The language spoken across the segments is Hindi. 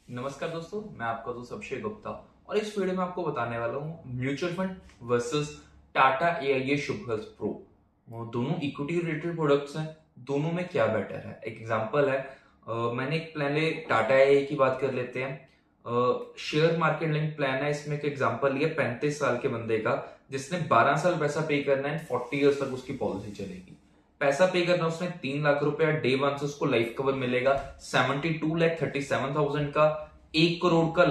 नमस्कार दोस्तों, मैं आपका दोस्त अभिषेक गुप्ता और इस वीडियो में आपको बताने वाला हूँ mutual fund versus Tata AIA Shubh health pro. वो दोनों इक्विटी रिलेटेड प्रोडक्ट्स हैं। दोनों में क्या बेटर है, एक एग्जांपल है। मैंने एक पहले टाटा एआईए की बात कर लेते हैं। शेयर मार्केट लिंक प्लान है। इसमें एक एग्जांपल लिया 35 साल के बंदे का, जिसने 12 साल पैसा पे करना है, 40 ईयर्स तक उसकी पॉलिसी चलेगी। पैसा पे करना उसने 3 लाख रुपया, डे वन से उसको लाइफ कवर मिलेगा 72,37,000 का। 1 करोड़ का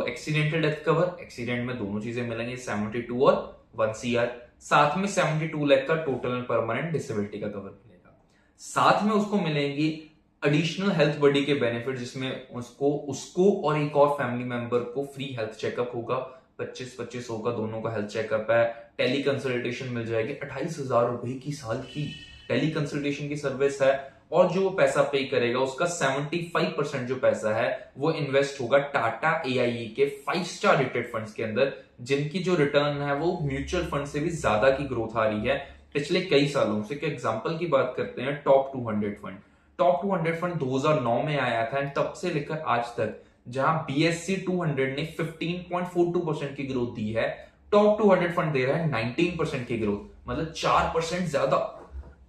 एक्सीडेंटल डेथ कवर, एक्सीडेंट में दोनों चीजें मिलेंगी 72 और 1 CR। साथ में 72 लाख का टोटल एंड परमानेंट डिसेबिलिटी का कवर मिलेगा। साथ में उसको मिलेंगी एडिशनल हेल्थ बॉडी के बेनिफिट, जिसमें उसको उसको और एक और फैमिली मेंबर को फ्री हेल्थ चेकअप होगा। 25-25 का दोनों का हेल्थ चेकअप है। टेली कंसल्टेशन मिल जाएगी 28,000 रुपए की साल की टेली कंसल्टेशन की सर्विस है। और जो पैसा पे करेगा उसका 75% जो पैसा है वो इन्वेस्ट होगा टाटा एआईई के 5 स्टार रेटेड फंड्स के अंदर, जिनकी जो रिटर्न है वो म्यूचुअल फंड से भी ज्यादा की ग्रोथ आ रही है पिछले कई सालों से। एग्जांपल की बात करते हैं, टॉप 200 फंड 2009 में आया था एंड तब से लेकर आज तक जहां BSE 200 ने 15.42% की ग्रोथ दी है, टॉप 200 फंड दे रहा है 19% की ग्रोथ, मतलब 4% ज्यादा।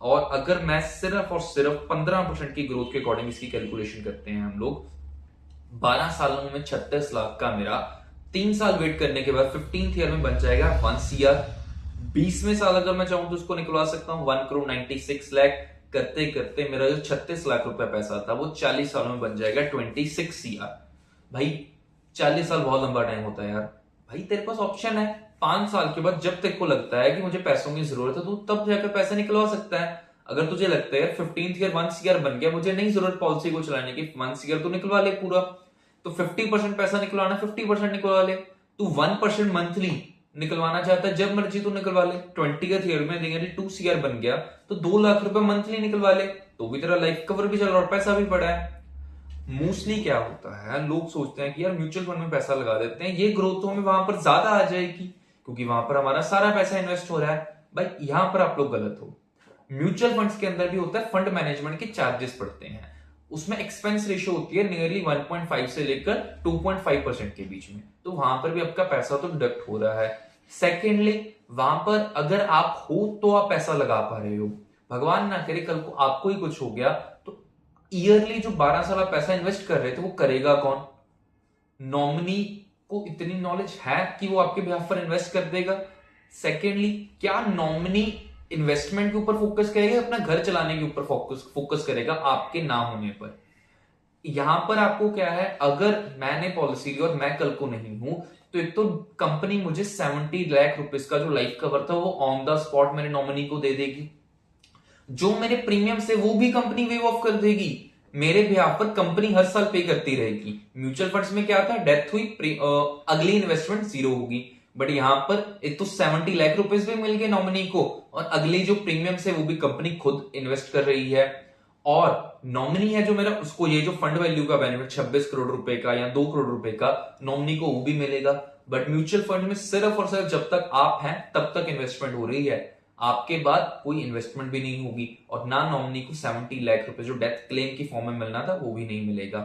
और अगर मैं सिर्फ और सिर्फ 15% की ग्रोथ के अकॉर्डिंग इसकी कैलकुलेशन करते हैं हम लोग, 12 सालों में 36 लाख का मेरा 3 साल वेट करने के बाद 15th ईयर में बन जाएगा 1 CR। 20वें साल अगर मैं चाहूं तो उसको निकलवा सकता हूं 1 करोड़ 96 लाख। करते करते मेरा जो 36 लाख रुपया पैसा था वो 40 सालों में बन जाएगा 26 CR। भाई 40 साल बहुत लंबा टाइम होता है यार। भाई तेरे पास ऑप्शन है, 5 साल के बाद जब तेरे को लगता है कि मुझे पैसों की जरूरत है तो तब जाकर पैसे निकलवा सकता है। अगर तुझे लगता है 15th ईयर 1 CR बन गया, मुझे नहीं जरूरत पॉलिसी को चलाने की, 1 CR तो निकलवा ले पूरा। तो 50% पैसा निकलवाना, 50% निकलवा ले। तू 1% मंथली निकलवाना चाहता है, जब मर्जी तू निकलवा ले। 20th ईयर में नियरली 2 CR बन गया तो 2 लाख रुपए मंथली निकलवा ले, तो भी तेरा लाइफ कवर भी चल रहा और पैसा भी पड़ा है। मोस्टली क्या होता है, लोग सोचते हैं कि यार म्यूचुअल फंड में पैसा लगा देते हैं, ये ग्रोथ तो हमें वहां पर ज्यादा आ जाएगी क्योंकि वहां पर हमारा सारा पैसा इन्वेस्ट हो रहा है। भाई यहां पर आप लोग गलत हो। म्यूचुअल फंड्स के अंदर भी होता है फंड मैनेजमेंट के चार्जेस पड़ते हैं। उसमें एक्सपेंस रेशियो होती है नियरली 1.5 से लेकर 2.5% के बीच में, तो वहां पर भी आपका पैसा तो डिडक्ट हो रहा है। सेकेंडली, वहां पर अगर आप हो तो आप पैसा लगा पा रहे हो। भगवान ना करे कल को आपको ही कुछ हो गया तो ईयरली जो 12 साल आप पैसा इन्वेस्ट कर रहे थे वो करेगा कौन? नॉमिनी को इतनी नॉलेज है कि वो आपके बिहाफ पर इन्वेस्ट कर देगा? सेकेंडली, क्या नॉमिनी इन्वेस्टमेंट के ऊपर फोकस करेगा, अपना घर चलाने के ऊपर फोकस करेगा आपके ना होने पर? यहां पर आपको क्या है, अगर मैंने पॉलिसी ली और मैं कल को नहीं हूं तो एक तो कंपनी मुझे 70 लाख रुपीज का जो लाइफ कवर था वो ऑन द स्पॉट मेरे नॉमिनी को दे देगी। जो मेरे प्रीमियम से वो भी कंपनी वेव ऑफ कर देगी। मेरे बिहाफ पर कंपनी हर साल पे करती रहेगी। म्यूचुअल फंड्स में क्या था, डेथ हुई अगली इन्वेस्टमेंट जीरो होगी। बट यहां पर एक तो 70 लाख रुपीज भी मिल गए नॉमिनी को, और अगली जो प्रीमियम से वो भी कंपनी खुद इन्वेस्ट कर रही है। और नॉमिनी है जो मेरा, उसको ये जो फंड वैल्यू का बेनिफिट 26 करोड़ रुपए का या 2 करोड़ रुपए का, नॉमिनी को वो भी मिलेगा। बट म्यूचुअल फंड में सिर्फ और सिर्फ जब तक आप हैं तब तक इन्वेस्टमेंट हो रही है, आपके बाद कोई इन्वेस्टमेंट भी नहीं होगी, और ना नॉमिनी को 70 लाख रुपए जो डेथ क्लेम की फॉर्म में मिलना था वो भी नहीं मिलेगा।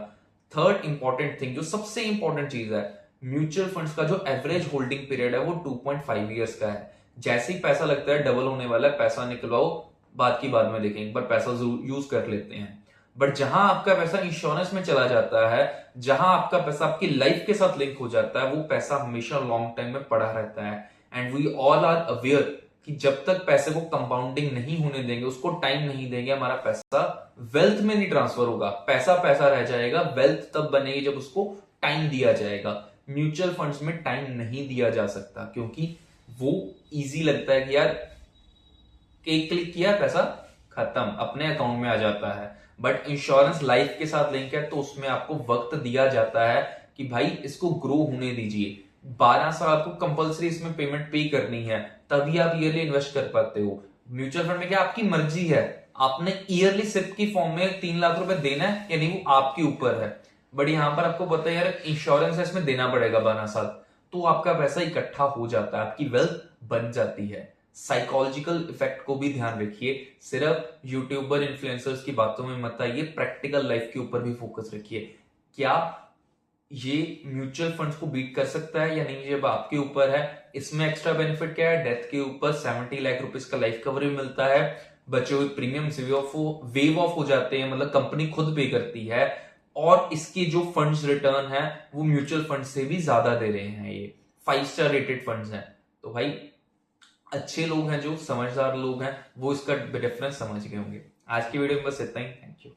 थर्ड इंपॉर्टेंट थिंग, जो सबसे इंपॉर्टेंट चीज है, म्यूचुअल फंड्स का जो एवरेज होल्डिंग पीरियड है वो 2.5 ईयर्स का है। जैसे ही पैसा लगता है डबल होने वाला है, पैसा निकलवाओ, बात की बाद में देखेंगे, एक बार पैसा यूज कर लेते हैं। बट जहां आपका पैसा इंश्योरेंस में चला जाता है, जहां आपका पैसा आपकी लाइफ के साथ लिंक हो जाता है, वो पैसा हमेशा लॉन्ग टाइम में पड़ा रहता है। And we all are aware कि जब तक पैसे को कंपाउंडिंग नहीं होने देंगे, उसको टाइम नहीं देंगे, हमारा पैसा वेल्थ में नहीं ट्रांसफर होगा। पैसा पैसा रह जाएगा, वेल्थ तब बनेगी जब उसको टाइम दिया जाएगा। म्यूचुअल फंड्स में टाइम नहीं दिया जा सकता क्योंकि वो इजी लगता है कि यार एक क्लिक किया पैसा खत्म, अपने अकाउंट में आ जाता है। बट इंश्योरेंस लाइफ के साथ लिंक है तो उसमें आपको वक्त दिया जाता है कि भाई इसको ग्रो होने दीजिए। 12 साल आपको कंपलसरी इसमें पेमेंट पे करनी है, तभी आप ईयरली इन्वेस्ट कर पाते हो। म्यूचुअल फंड में क्या आपकी मर्जी है, आपने ईयरली सिप की फॉर्म में 3 लाख रुपए देना है या नहीं, वो आपके ऊपर है। बट यहां पर आपको पता है यार इंश्योरेंस है, इसमें देना पड़ेगा 12 साल, तो आपका पैसा इकट्ठा हो जाता है, आपकी वेल्थ बन जाती है। साइकोलॉजिकल इफेक्ट को भी ध्यान रखिए, सिर्फ यूट्यूबर इन्फ्लुएंसर्स की बातों में मत आइए, प्रैक्टिकल लाइफ के ऊपर भी फोकस रखिए। क्या ये म्यूचुअल फंड्स को बीट कर सकता है या नहीं, ये अब आपके ऊपर है। इसमें एक्स्ट्रा बेनिफिट क्या है, डेथ के ऊपर 70 लाख रुपीस का लाइफ कवर भी मिलता है, बचे हुए प्रीमियम वेव ऑफ हो जाते हैं, मतलब कंपनी खुद पे करती है, और इसके जो फंड्स रिटर्न है वो म्यूचुअल फंड से भी ज्यादा दे रहे हैं। ये 5 स्टार रेटेड फंड्स हैं। तो भाई अच्छे लोग हैं, जो समझदार लोग हैं, वो इसका डिफरेंस समझ गए होंगे। आज की वीडियो में बस इतना ही। Thank you.